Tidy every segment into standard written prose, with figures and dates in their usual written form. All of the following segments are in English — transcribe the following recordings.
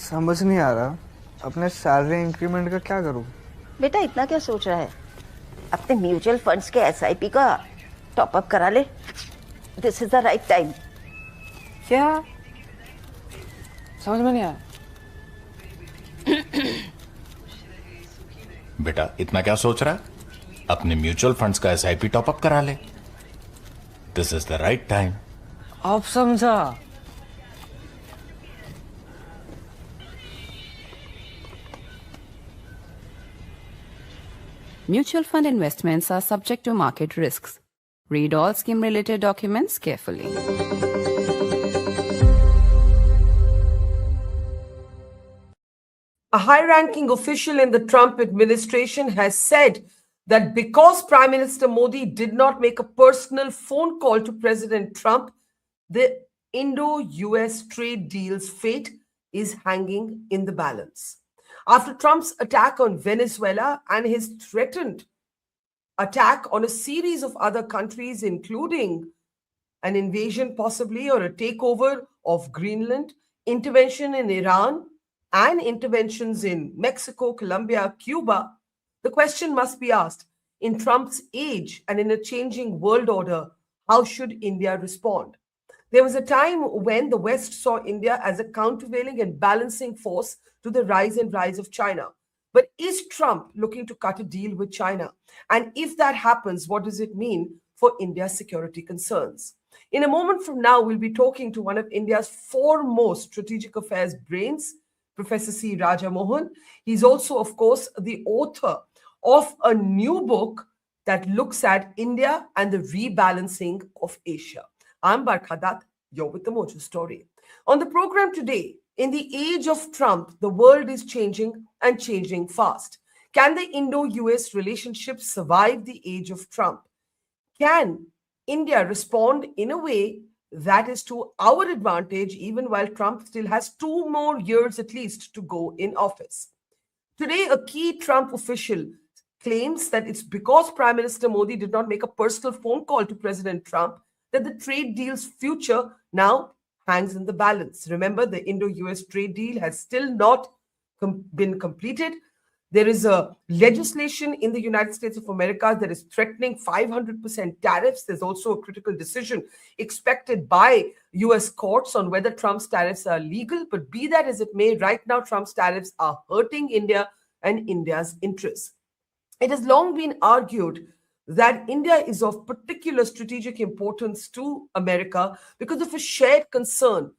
समझ नहीं आ रहा अपने सैलरी इंक्रीमेंट का क्या करूं। बेटा इतना क्या सोच रहा है? अपने म्यूचुअल फंड्स के एसआईपी का टॉप अप करा ले। This is the right time. क्या? समझ में नहीं आया। बेटा इतना क्या सोच रहा है? अपने म्यूचुअल फंड्स का एसआईपी टॉप अप करा ले। This is the right time. अब समझा। Mutual fund investments are subject to market risks. Read all scheme-related documents carefully. A high-ranking official in the Trump administration has said that because Prime Minister Modi did not make a personal phone call to President Trump, the Indo-US trade deal's fate is hanging in the balance. After Trump's attack on Venezuela and his threatened attack on a series of other countries, including an invasion possibly or a takeover of Greenland, intervention in Iran, and interventions in Mexico, Colombia, Cuba, the question must be asked, in Trump's age and in a changing world order, how should India respond? There was a time when the West saw India as a countervailing and balancing force to the rise and rise of China. But is Trump looking to cut a deal with China? And if that happens, what does it mean for India's security concerns? In a moment from now, we'll be talking to one of India's foremost strategic affairs brains, Professor C. Raja Mohan. He's also, of course, the author of a new book that looks at India and the rebalancing of Asia. I'm Barkha, you're with the Mojo Story. On the program today, in the age of Trump, the world is changing and changing fast. Can the Indo-US relationship survive the age of Trump? Can India respond in a way that is to our advantage, even while Trump still has 2 more years at least to go in office? Today, a key Trump official claims that it's because Prime Minister Modi did not make a personal phone call to President Trump that the trade deal's future now hangs in the balance. Remember, the Indo-US trade deal has still not been completed. There is a legislation in the United States of America that is threatening 500% tariffs. There's also a critical decision expected by US courts on whether Trump's tariffs are legal. But be that as it may, right now, Trump's tariffs are hurting India and India's interests. It has long been argued that India is of particular strategic importance to America because of a shared concern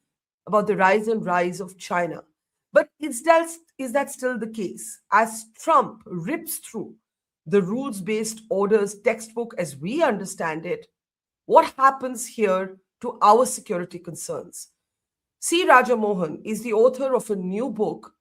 about the rise and rise of China. But is that still the case? As Trump rips through the rules-based orders textbook as we understand it, what happens here to our security concerns? C. Raja Mohan is the author of a new book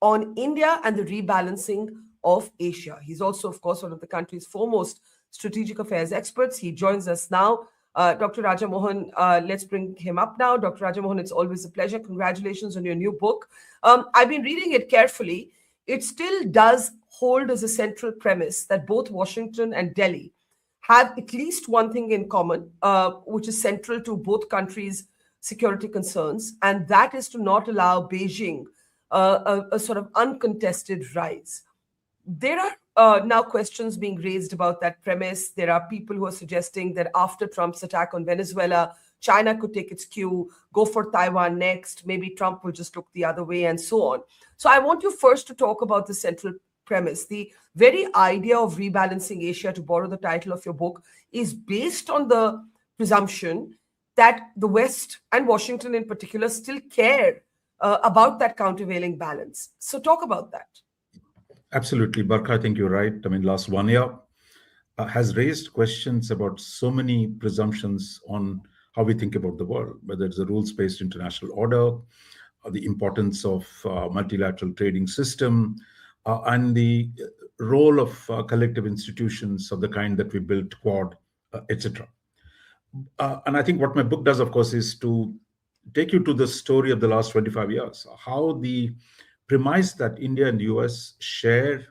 on India and the rebalancing of Asia. He's also, of course, one of the country's foremost strategic affairs experts. He joins us now. Dr. Raja Mohan, let's bring him up now. Dr. Raja Mohan, it's always a pleasure. Congratulations on your new book. I've been reading it carefully. It still does hold as a central premise that both Washington and Delhi have at least one thing in common, which is central to both countries' security concerns, and that is to not allow Beijing a sort of uncontested rise. There are now questions being raised about that premise. There are people who are suggesting that after Trump's attack on Venezuela, China could take its cue, go for Taiwan next. Maybe Trump will just look the other way and so on. So I want you first to talk about the central premise. The very idea of rebalancing Asia, to borrow the title of your book, is based on the presumption that the West and Washington in particular still care about that countervailing balance. So talk about that. Absolutely, Barkha, I think you're right. I mean, last 1 year has raised questions about so many presumptions on how we think about the world, whether it's a rules-based international order, or the importance of multilateral trading system, and the role of collective institutions of the kind that we built, Quad, etc. And I think what my book does, of course, is to take you to the story of the last 25 years, how the premise that India and the US share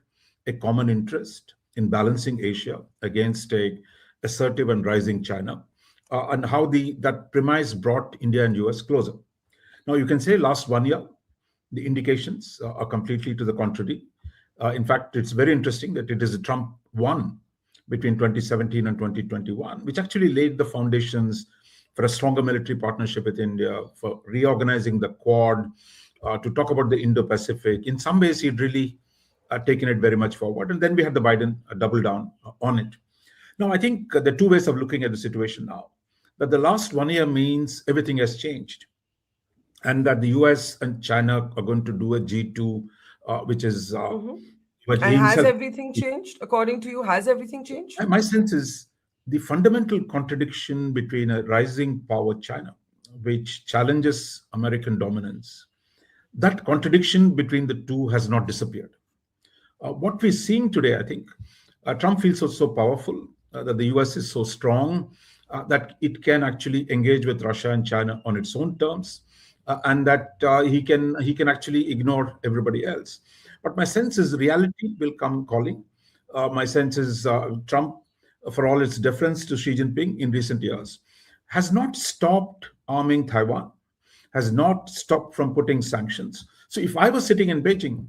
a common interest in balancing Asia against a assertive and rising China, and how that premise brought India and US closer. Now, you can say last 1 year, the indications are completely to the contrary. In fact, it's very interesting that it is Trump won between 2017 and 2021, which actually laid the foundations for a stronger military partnership with India, for reorganizing the Quad, to talk about the Indo-Pacific. In some ways, he'd really taken it very much forward. And then we had the Biden double down on it. Now, I think there are two ways of looking at the situation now. That the last 1 year means everything has changed. And that the US and China are going to do a G2, which is... And has everything changed? According to you, has everything changed? My sense is the fundamental contradiction between a rising power China, which challenges American dominance, that contradiction between the two has not disappeared. What we're seeing today, I think, Trump feels so powerful, that the US is so strong, that it can actually engage with Russia and China on its own terms, and that he can actually ignore everybody else. But my sense is reality will come calling. My sense is Trump, for all its deference to Xi Jinping in recent years, has not stopped arming Taiwan, has not stopped from putting sanctions. So if I was sitting in Beijing,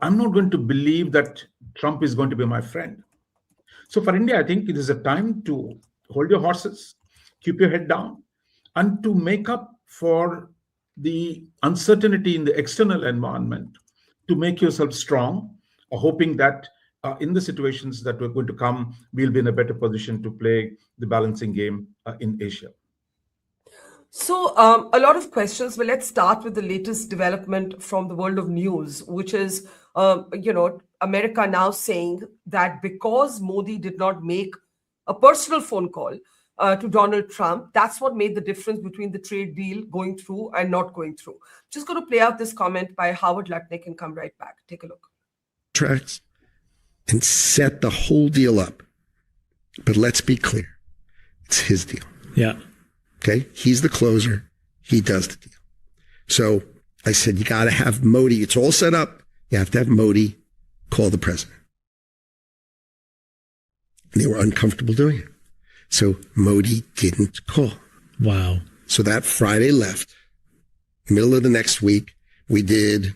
I'm not going to believe that Trump is going to be my friend. So for India, I think it is a time to hold your horses, keep your head down, and to make up for the uncertainty in the external environment, to make yourself strong, hoping that in the situations that we're going to come, we'll be in a better position to play the balancing game in Asia. So a lot of questions, but let's start with the latest development from the world of news, which is, America now saying that because Modi did not make a personal phone call to Donald Trump, that's what made the difference between the trade deal going through and not going through. Just going to play out this comment by Howard Lutnick and come right back. Take a look. Tracks and set the whole deal up. But let's be clear. It's his deal. Yeah. Okay. He's the closer. He does the deal. So I said, you got to have Modi. It's all set up. You have to have Modi call the president. And they were uncomfortable doing it. So Modi didn't call. Wow. So that Friday left. Middle of the next week, we did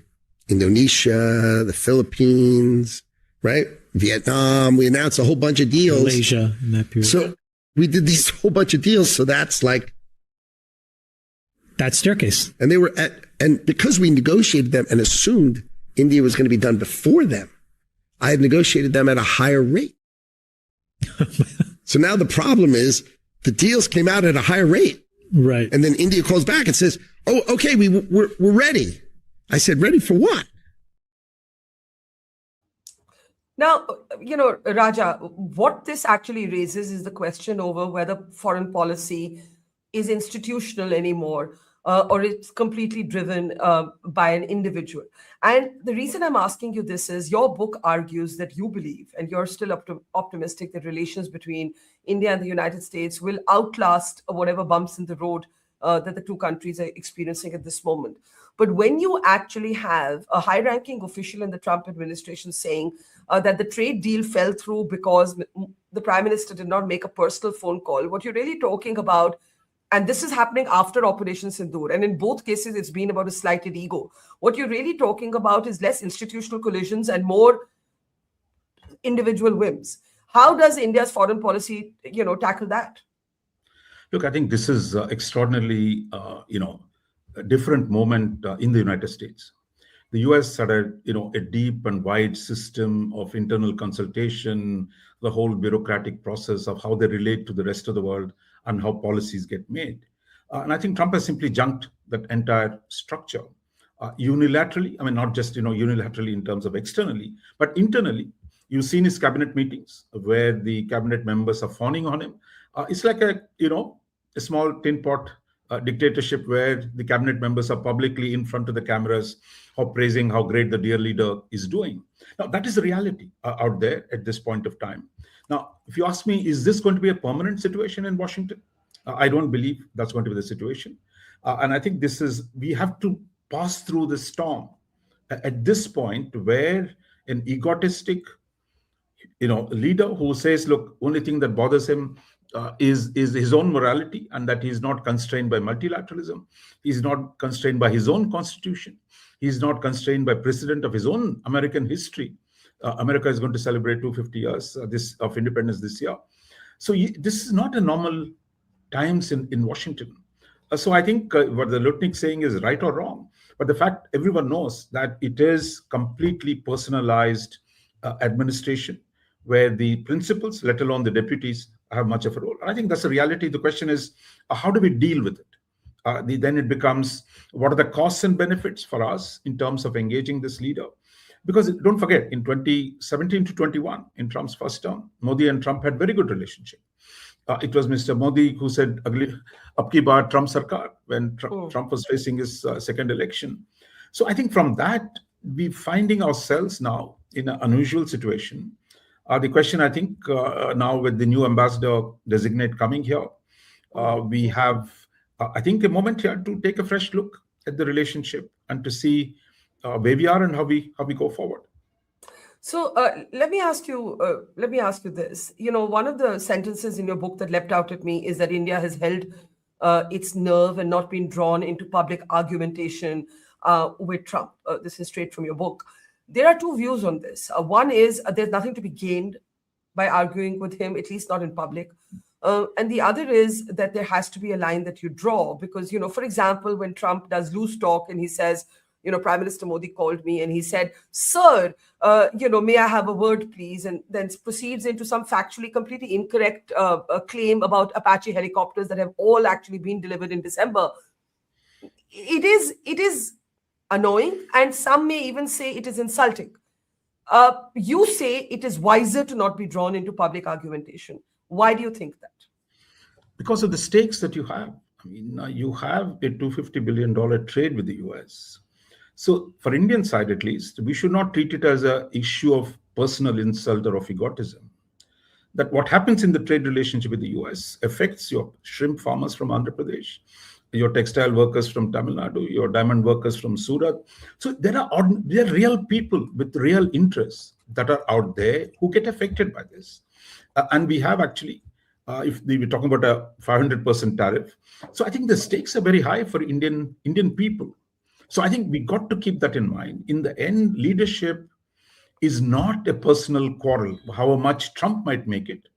Indonesia, the Philippines, right? Vietnam. We announced a whole bunch of deals. Malaysia in that period. So we did these whole bunch of deals. So that's like... That staircase. And they were and because we negotiated them and assumed India was going to be done before them, I had negotiated them at a higher rate. So now the problem is the deals came out at a higher rate. Right. And then India calls back and says, oh, okay, we're ready. I said, ready for what? Now, Raja, what this actually raises is the question over whether foreign policy is institutional anymore, or it's completely driven by an individual. And the reason I'm asking you this is your book argues that you believe, and you're still optimistic, that relations between India and the United States will outlast whatever bumps in the road that the two countries are experiencing at this moment. But when you actually have a high-ranking official in the Trump administration saying that the trade deal fell through because the Prime Minister did not make a personal phone call, what you're really talking about, and this is happening after Operation Sindoor, and in both cases, it's been about a slighted ego. What you're really talking about is less institutional collisions and more individual whims. How does India's foreign policy, tackle that? Look, I think this is extraordinarily, a different moment in the United States. The US had a deep and wide system of internal consultation, the whole bureaucratic process of how they relate to the rest of the world and how policies get made. And I think Trump has simply junked that entire structure unilaterally. I mean, not just, unilaterally in terms of externally, but internally. You've seen his cabinet meetings where the cabinet members are fawning on him. It's like a small tin pot dictatorship where the cabinet members are publicly in front of the cameras praising how great the dear leader is doing. Now, that is the reality out there at this point of time. Now, if you ask me, is this going to be a permanent situation in Washington? I don't believe that's going to be the situation. And I think we have to pass through this storm at this point where an egotistic, leader who says, look, only thing that bothers him is his own morality, and that he's not constrained by multilateralism. He's not constrained by his own constitution. He's not constrained by precedent of his own American history. America is going to celebrate 250 years of independence this year. So this is not a normal times in Washington. So I think what the Lutnick saying is right or wrong, but the fact everyone knows that it is completely personalized administration, where the principals, let alone the deputies, have much of a role. And I think that's a reality. The question is, how do we deal with it? Then it becomes, what are the costs and benefits for us in terms of engaging this leader? Because don't forget, in 2017 to 21, in Trump's first term, Modi and Trump had very good relationship. It was Mr. Modi who said, "Ab ki baar Trump sarkar," when Trump was facing his second election. So I think from that, we're finding ourselves now in an unusual situation. The question, I think, now with the new ambassador designate coming here, we have, I think, a moment here to take a fresh look at the relationship and to see where we are and how we go forward. So let me ask you this. You know, one of the sentences in your book that leapt out at me is that India has held its nerve and not been drawn into public argumentation with Trump. This is straight from your book. There are two views on this. One is there's nothing to be gained by arguing with him, at least not in public. And the other is that there has to be a line that you draw because, you know, for example, when Trump does loose talk and he says, you know, Prime Minister Modi called me and he said, "Sir, you know, may I have a word, please?" And then proceeds into some factually completely incorrect claim about Apache helicopters that have all actually been delivered in December. It is annoying, and some may even say it is insulting. You say it is wiser to not be drawn into public argumentation. Why do you think that? Because of the stakes that you have. I mean, you have a $250 billion trade with the US. So for Indian side, at least, we should not treat it as an issue of personal insult or of egotism. That what happens in the trade relationship with the US affects your shrimp farmers from Andhra Pradesh, your textile workers from Tamil Nadu, your diamond workers from Surat. So there are real people with real interests that are out there who get affected by this. And we have actually, if we're talking about a 500% tariff. So I think the stakes are very high for Indian people. So I think we got to keep that in mind. In the end, leadership is not a personal quarrel, however much Trump might make it.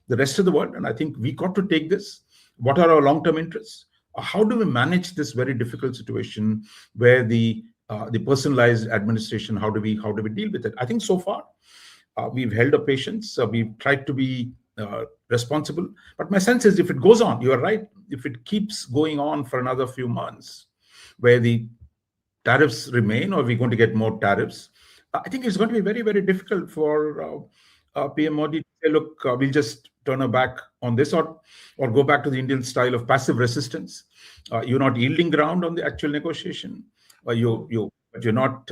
The rest of the world, and I think we got to take this. What are our long-term interests? How do we manage this very difficult situation where the personalized administration, how do we deal with it? I think so far we've held our patience. We've tried to be responsible. But my sense is if it goes on, you are right, if it keeps going on for another few months, where the tariffs remain or we're going to get more tariffs, I think it's going to be very, very difficult for PM Modi to say, look, we'll just turn our back on this or go back to the Indian style of passive resistance. You're not yielding ground on the actual negotiation. You're not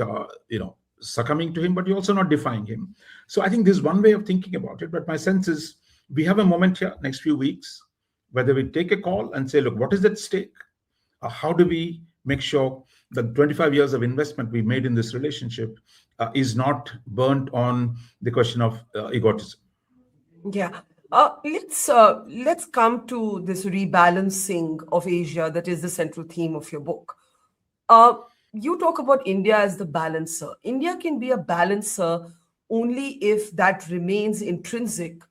succumbing to him, but you're also not defying him. So I think there's one way of thinking about it. But my sense is we have a moment here, next few weeks, whether we take a call and say, look, what is at stake? How do we make sure that 25 years of investment we made in this relationship is not burnt on the question of egotism? Yeah. Let's come to this rebalancing of Asia that is the central theme of your book. You talk about India as the balancer. India can be a balancer only if that remains intrinsic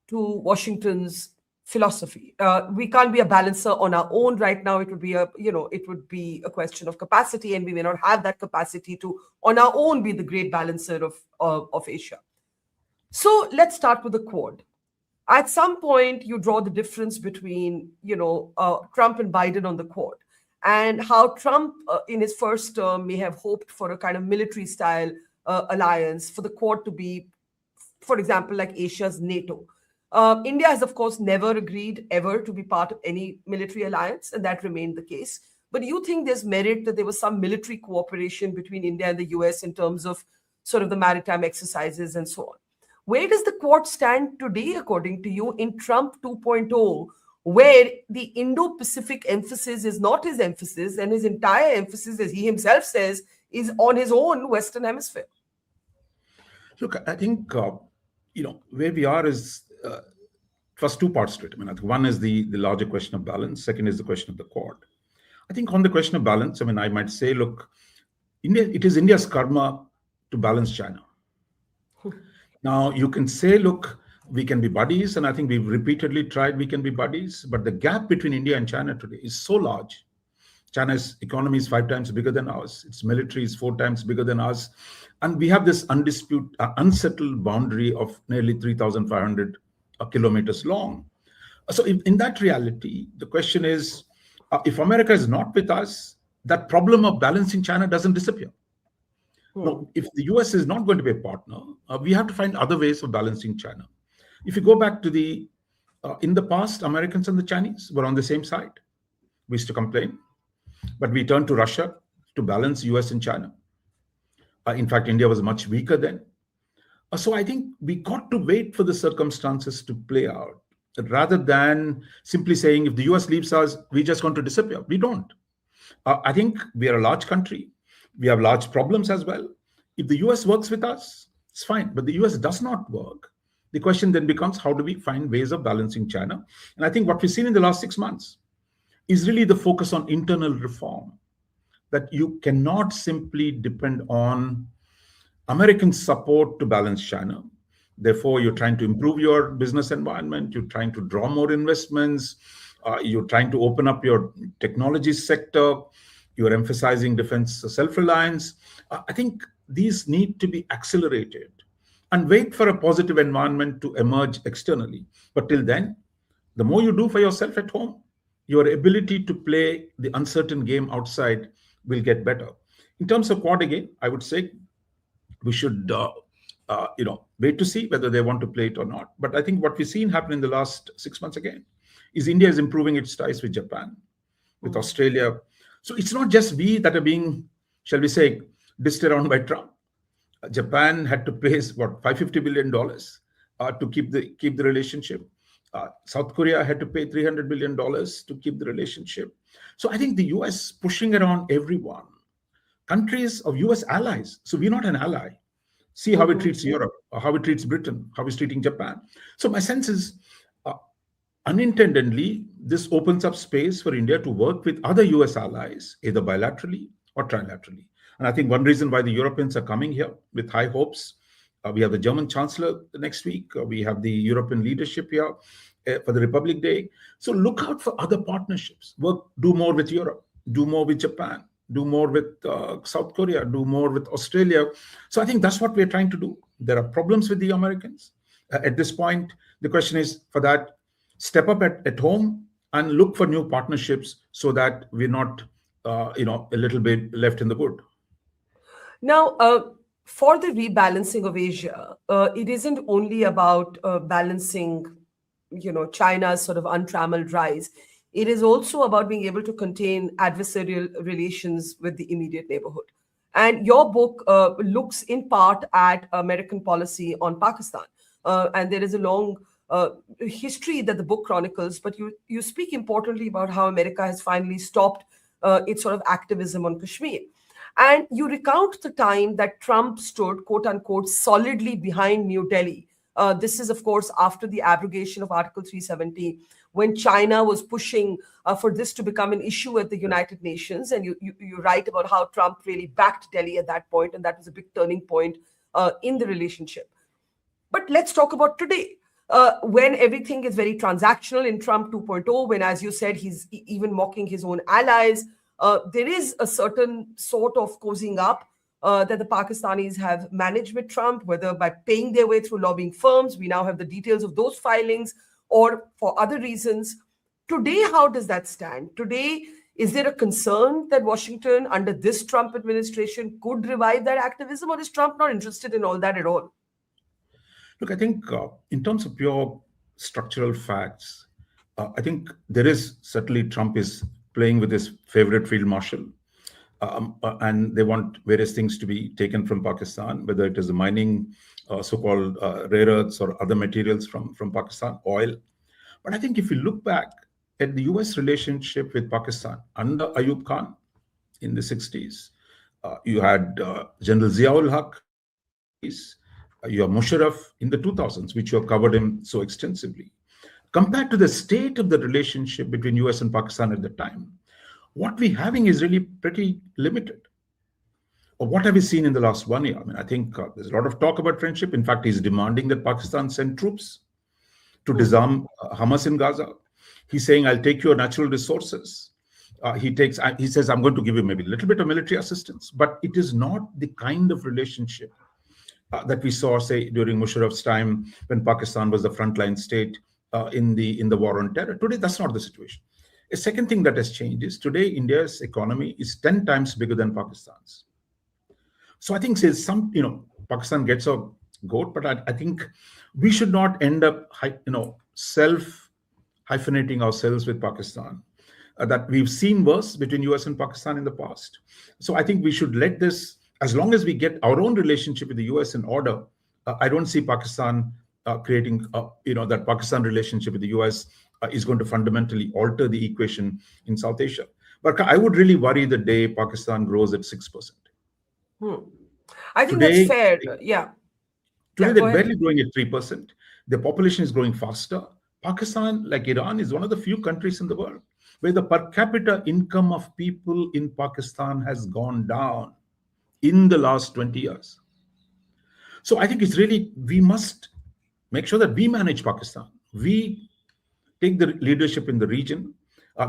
to Washington's philosophy. We can't be a balancer on our own right now. It would be a question of capacity, and we may not have that capacity to on our own be the great balancer of Asia. So let's start with the Quad. At some point, you draw the difference between Trump and Biden on the Quad, and how Trump in his first term may have hoped for a kind of military style alliance, for the Quad to be, for example, like Asia's NATO. India has, of course, never agreed ever to be part of any military alliance, and that remained the case. But do you think there's merit that there was some military cooperation between India and the US in terms of sort of the maritime exercises and so on? Where does the Quad stand today, according to you, in Trump 2.0, where the Indo-Pacific emphasis is not his emphasis, and his entire emphasis, as he himself says, is on his own Western Hemisphere? Look, I think, where we are is first two parts to it. I mean, I think one is the larger question of balance. Second is the question of the Quad. I think on the question of balance, I mean, I might say, look, it is India's karma to balance China. Now, you can say, look, we can be buddies, and I think we've repeatedly tried we can be buddies, but the gap between India and China today is so large. China's economy is 5 times bigger than ours. Its military is 4 times bigger than ours. And we have this unsettled boundary of nearly 3,500 kilometers long. So in that reality, the question is, if America is not with us, that problem of balancing China doesn't disappear. Now, if the US is not going to be a partner, we have to find other ways of balancing China. If you go back to in the past, Americans and the Chinese were on the same side. We used to complain, but we turned to Russia to balance US and China. In fact, India was much weaker then. So I think we got to wait for the circumstances to play out rather than simply saying, if the US leaves us, we're just going to disappear. We don't. I think we are a large country. We have large problems as well. If the US works with us, it's fine. But the US does not work. The question then becomes, how do we find ways of balancing China? And I think what we've seen in the last 6 months is really the focus on internal reform, that you cannot simply depend on American support to balance China. Therefore, you're trying to improve your business environment. You're trying to draw more investments. You're trying to open up your technology sector. You're emphasizing defense self-reliance. I think these need to be accelerated and wait for a positive environment to emerge externally. But till then, the more you do for yourself at home, your ability to play the uncertain game outside will get better. In terms of Quad, again, I would say we should wait to see whether they want to play it or not. But I think what we've seen happen in the last 6 months again is India is improving its ties with Japan, with Australia. So it's not just we that are being, shall we say, dissed around by Trump. Japan had to pay $550 billion to keep the relationship. South Korea had to pay $300 billion to keep the relationship. So I think the US pushing around everyone, countries of US allies. So we're not an ally. See how it treats Europe, or how it treats Britain, how it's treating Japan. So my sense is, unintendedly, this opens up space for India to work with other US allies, either bilaterally or trilaterally. And I think one reason why the Europeans are coming here with high hopes, we have the German Chancellor next week. We have the European leadership here for the Republic Day. So look out for other partnerships. Do more with Europe, do more with Japan, do more with South Korea, do more with Australia. So I think that's what we're trying to do. There are problems with the Americans. At this point, the question is for that, step up at home and look for new partnerships so that we're not, a little bit left in the wood. Now, for the rebalancing of Asia, it isn't only about balancing, China's sort of untrammeled rise. It is also about being able to contain adversarial relations with the immediate neighborhood. And your book looks in part at American policy on Pakistan. And there is a long history that the book chronicles, but you speak importantly about how America has finally stopped its sort of activism on Kashmir. And you recount the time that Trump stood, quote unquote, solidly behind New Delhi. This is, of course, after the abrogation of Article 370, when China was pushing for this to become an issue at the United Nations. And you write about how Trump really backed Delhi at that point, and that was a big turning point in the relationship. But let's talk about today, when everything is very transactional in Trump 2.0, when, as you said, he's even mocking his own allies. There is a certain sort of cozying up that the Pakistanis have managed with Trump, whether by paying their way through lobbying firms. We now have the details of those filings, or for other reasons. Today, how does that stand? Today, is there a concern that Washington, under this Trump administration, could revive that activism, or is Trump not interested in all that at all? Look, I think in terms of pure structural facts, I think there is certainly Trump is playing with his favorite field marshal. And they want various things to be taken from Pakistan, whether it is the mining, so-called rare earths or other materials from Pakistan, oil. But I think if you look back at the US relationship with Pakistan under Ayub Khan in the 60s, you had General Ziaul Haq, you have Musharraf in the 2000s, which you have covered him so extensively. compared to the state of the relationship between US and Pakistan at the time, what we're having is really pretty limited. What have we seen in the last 1 year? I mean, I think there's a lot of talk about friendship. In fact, he's demanding that Pakistan send troops to disarm Hamas in Gaza. He's saying, I'll take your natural resources. He says, I'm going to give you maybe a little bit of military assistance, but it is not the kind of relationship that we saw, say, during Musharraf's time when Pakistan was the frontline state in the war on terror. Today, that's not the situation. A second thing that has changed is today, India's economy is 10 times bigger than Pakistan's. So I think Pakistan gets a goat, but I think we should not end up, self-hyphenating ourselves with Pakistan. That we've seen worse between US and Pakistan in the past. So I think we should let this, as long as we get our own relationship with the US in order, I don't see Pakistan creating, that Pakistan relationship with the US is going to fundamentally alter the equation in South Asia. But I would really worry the day Pakistan grows at 6%. I think that's fair. Yeah. Today, they're barely growing at 3%. The population is growing faster. Pakistan, like Iran, is one of the few countries in the world where the per capita income of people in Pakistan has gone down in the last 20 years. So I think it's really, we must make sure that we manage Pakistan. We take the leadership in the region.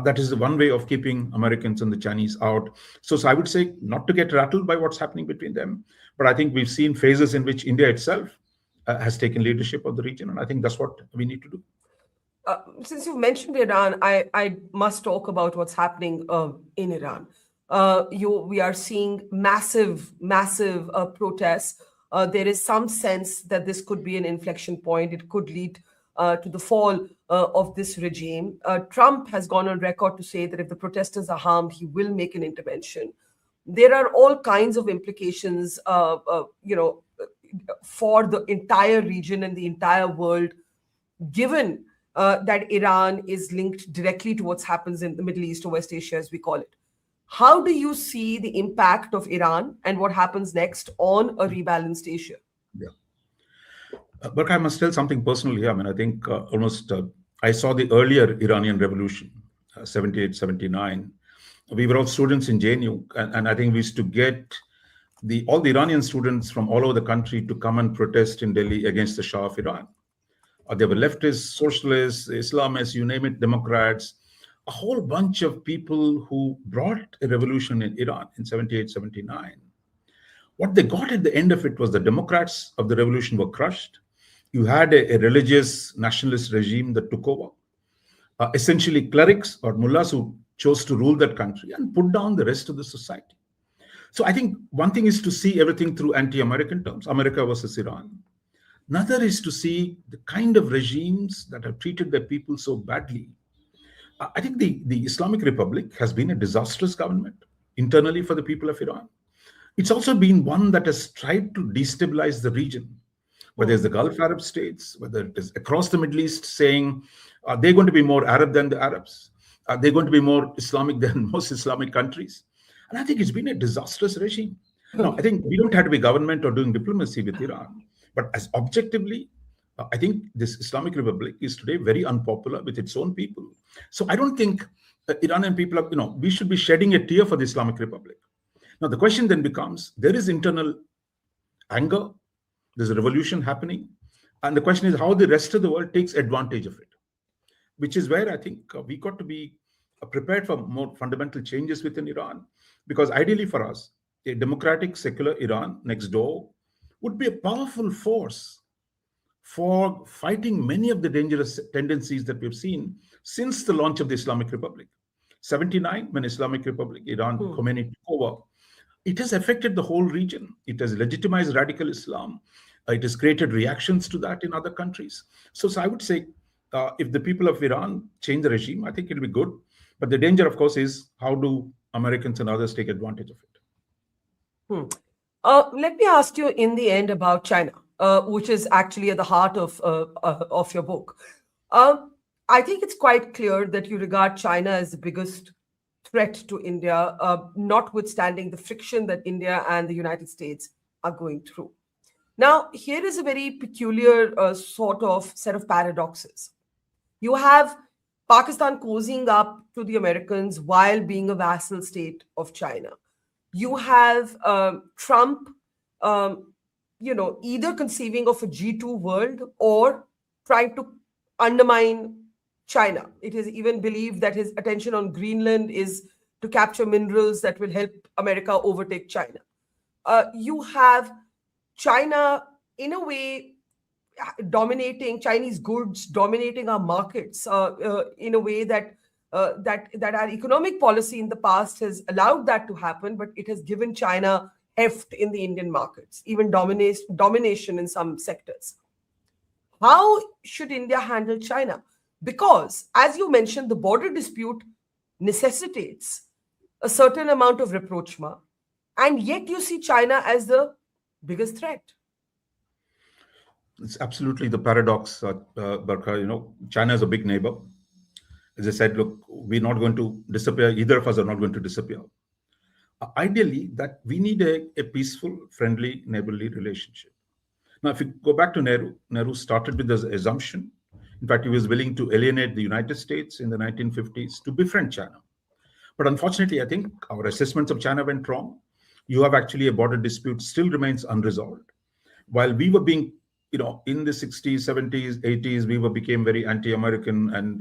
That is the one way of keeping Americans and the Chinese out. So I would say not to get rattled by what's happening between them. But I think we've seen phases in which India itself has taken leadership of the region. And I think that's what we need to do. Since you've mentioned Iran, I must talk about what's happening in Iran. We are seeing massive protests. There is some sense that this could be an inflection point. It could lead to the fall of this regime. Trump has gone on record to say that if the protesters are harmed, he will make an intervention. There are all kinds of implications, for the entire region and the entire world, given that Iran is linked directly to what happens in the Middle East or West Asia, as we call it. How do you see the impact of Iran and what happens next on a rebalanced Asia? Yeah. But I must tell something personal here. I mean, I think I saw the earlier Iranian revolution, 78, 79. We were all students in JNU, and I think we used to get all the Iranian students from all over the country to come and protest in Delhi against the Shah of Iran. There were leftists, socialists, Islamists, you name it, Democrats, a whole bunch of people who brought a revolution in Iran in 78, 79. What they got at the end of it was the Democrats of the revolution were crushed. You had a religious nationalist regime that took over. Essentially clerics or mullahs who chose to rule that country and put down the rest of the society. So I think one thing is to see everything through anti-American terms, America versus Iran. Another is to see the kind of regimes that have treated their people so badly. I think the Islamic Republic has been a disastrous government internally for the people of Iran. It's also been one that has tried to destabilize the region, whether it's the Gulf Arab states, whether it is across the Middle East, saying they're going to be more Arab than the Arabs. They're going to be more Islamic than most Islamic countries. And I think it's been a disastrous regime. Now, I think we don't have to be government or doing diplomacy with Iran. But as objectively, I think this Islamic Republic is today very unpopular with its own people. So I don't think Iranian people are, we should be shedding a tear for the Islamic Republic. Now, the question then becomes, there is internal anger, there's a revolution happening. And the question is how the rest of the world takes advantage of it, which is where I think we got to be prepared for more fundamental changes within Iran. Because ideally for us, a democratic, secular Iran next door would be a powerful force for fighting many of the dangerous tendencies that we've seen since the launch of the Islamic Republic. 79, when Islamic Republic, Iran, Khomeini took over, it has affected the whole region. It has legitimized radical Islam. It has created reactions to that in other countries. So I would say, if the people of Iran change the regime, I think it'll be good. But the danger, of course, is how do Americans and others take advantage of it? Let me ask you in the end about China, which is actually at the heart of your book. I think it's quite clear that you regard China as the biggest threat to India, notwithstanding the friction that India and the United States are going through. Now, here is a very peculiar sort of set of paradoxes. You have Pakistan cozying up to the Americans while being a vassal state of China. You have Trump, either conceiving of a G2 world or trying to undermine China. It is even believed that his attention on Greenland is to capture minerals that will help America overtake China. You have China, in a way, dominating Chinese goods, dominating our markets in a way that our economic policy in the past has allowed that to happen, but it has given China heft in the Indian markets, even domination in some sectors. How should India handle China? Because, as you mentioned, the border dispute necessitates a certain amount of rapprochement, and yet you see China as the biggest threat. It's absolutely the paradox, Barkha. China is a big neighbor. As I said, look, we're not going to disappear. Either of us are not going to disappear. Ideally, that we need a peaceful, friendly, neighborly relationship. Now, if you go back to Nehru started with this assumption. In fact, he was willing to alienate the United States in the 1950s to befriend China. But unfortunately, I think our assessments of China went wrong. You have actually a border dispute still remains unresolved. While we were being in the 60s, 70s, 80s, we became very anti-American, and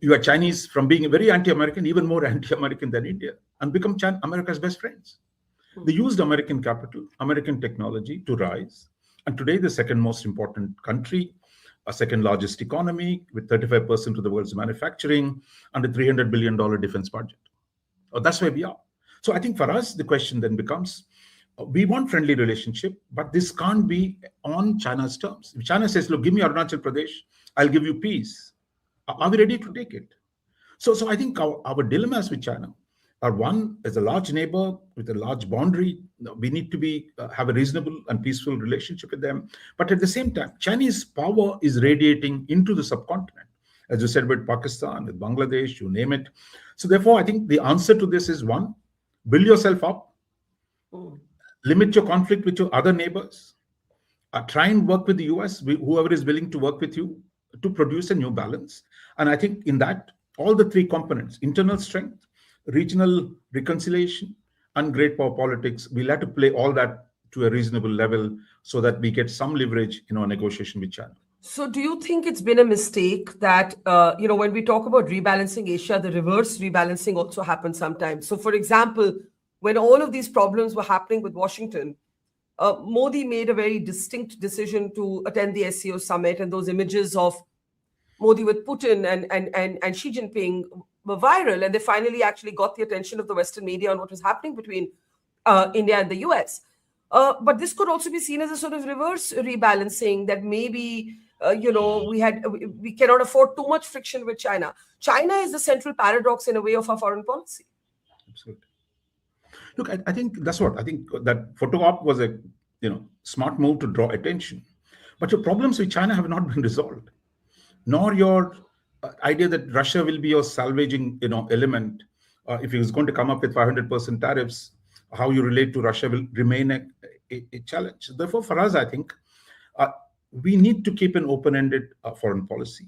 you had Chinese from being very anti-American, even more anti-American than India, and become America's best friends. They used American capital, American technology to rise, and today the second most important country, a second largest economy with 35% of the world's manufacturing and a $300 billion defense budget. That's where we are. So I think for us, the question then becomes, we want friendly relationship, but this can't be on China's terms. If China says, look, give me Arunachal Pradesh, I'll give you peace. Are we ready to take it? So I think our dilemmas with China are, one, as a large neighbor with a large boundary, we need to have a reasonable and peaceful relationship with them. But at the same time, Chinese power is radiating into the subcontinent. As you said, with Pakistan, with Bangladesh, you name it. So therefore, I think the answer to this is, one, build yourself up. Limit your conflict with your other neighbors. Try and work with the US, whoever is willing to work with you, to produce a new balance. And I think in that, all the three components, internal strength, regional reconciliation, and great power politics, we'll have to play all that to a reasonable level so that we get some leverage in our negotiation with China. So do you think it's been a mistake that, when we talk about rebalancing Asia, the reverse rebalancing also happens sometimes? So, for example, when all of these problems were happening with Washington, Modi made a very distinct decision to attend the SCO summit, and those images of Modi with Putin and Xi Jinping were viral, and they finally actually got the attention of the Western media on what was happening between India and the US. But this could also be seen as a sort of reverse rebalancing, that maybe we cannot afford too much friction with China. China is the central paradox in a way of our foreign policy. Absolutely. Look, I think that's what I think that photo op was a smart move to draw attention, but your problems with China have not been resolved, nor your idea that Russia will be your salvaging element. If he was going to come up with 500% tariffs, how you relate to Russia will remain a challenge. Therefore, for us, I think we need to keep an open-ended foreign policy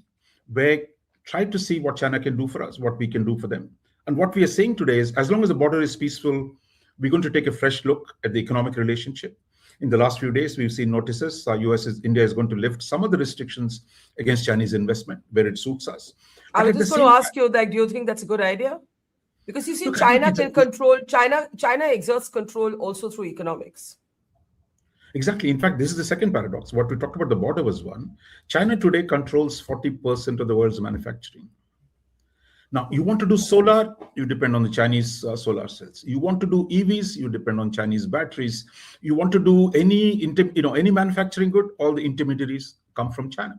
where try to see what China can do for us, what we can do for them. And what we are saying today is, as long as the border is peaceful, we're going to take a fresh look at the economic relationship. In the last few days, we've seen notices. India is going to lift some of the restrictions against Chinese investment where it suits us. I was just going to ask you that, do you think that's a good idea? Because you see, China can control, China exerts control also through economics. Exactly. In fact, this is the second paradox. What we talked about, the border was one. China today controls 40% of the world's manufacturing. Now, you want to do solar, you depend on the Chinese solar cells. You want to do EVs, you depend on Chinese batteries. You want to do any manufacturing good, all the intermediaries come from China.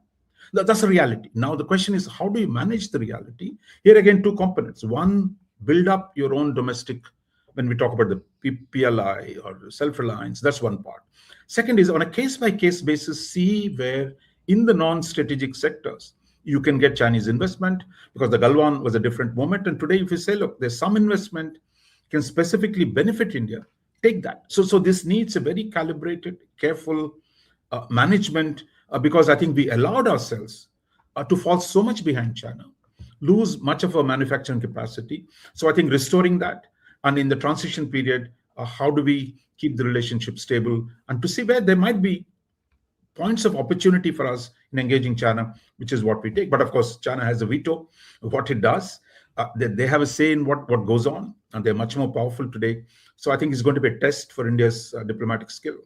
That's a reality. Now, the question is, how do you manage the reality? Here again, two components. One, build up your own domestic, when we talk about the PLI or self-reliance, that's one part. Second is, on a case-by-case basis, see where in the non-strategic sectors, you can get Chinese investment, because the Galwan was a different moment. And today, if you say, look, there's some investment can specifically benefit India, take that. So this needs a very calibrated, careful management, because I think we allowed ourselves to fall so much behind China, lose much of our manufacturing capacity. So I think restoring that, and in the transition period, how do we keep the relationship stable, and to see where there might be points of opportunity for us in engaging China, which is what we take. But of course, China has a veto of what it does. They have a say in what goes on, and they're much more powerful today. So I think it's going to be a test for India's diplomatic skill.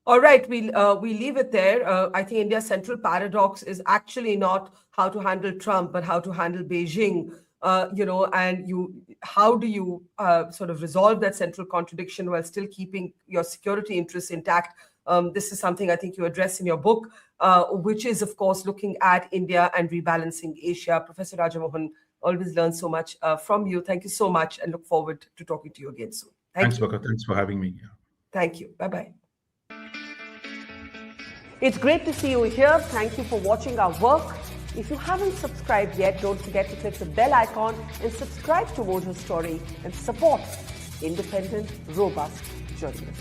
All right, we leave it there. I think India's central paradox is actually not how to handle Trump, but how to handle Beijing. How do you sort of resolve that central contradiction while still keeping your security interests intact? This is something I think you address in your book, which is, of course, looking at India and rebalancing Asia. Professor Rajamohan, always learn so much from you. Thank you so much, and look forward to talking to you again soon. Thanks, Barkha. Thanks for having me. Yeah. Thank you. Bye-bye. It's great to see you here. Thank you for watching our work. If you haven't subscribed yet, don't forget to click the bell icon and subscribe to Mojo Story and support independent, robust journalism.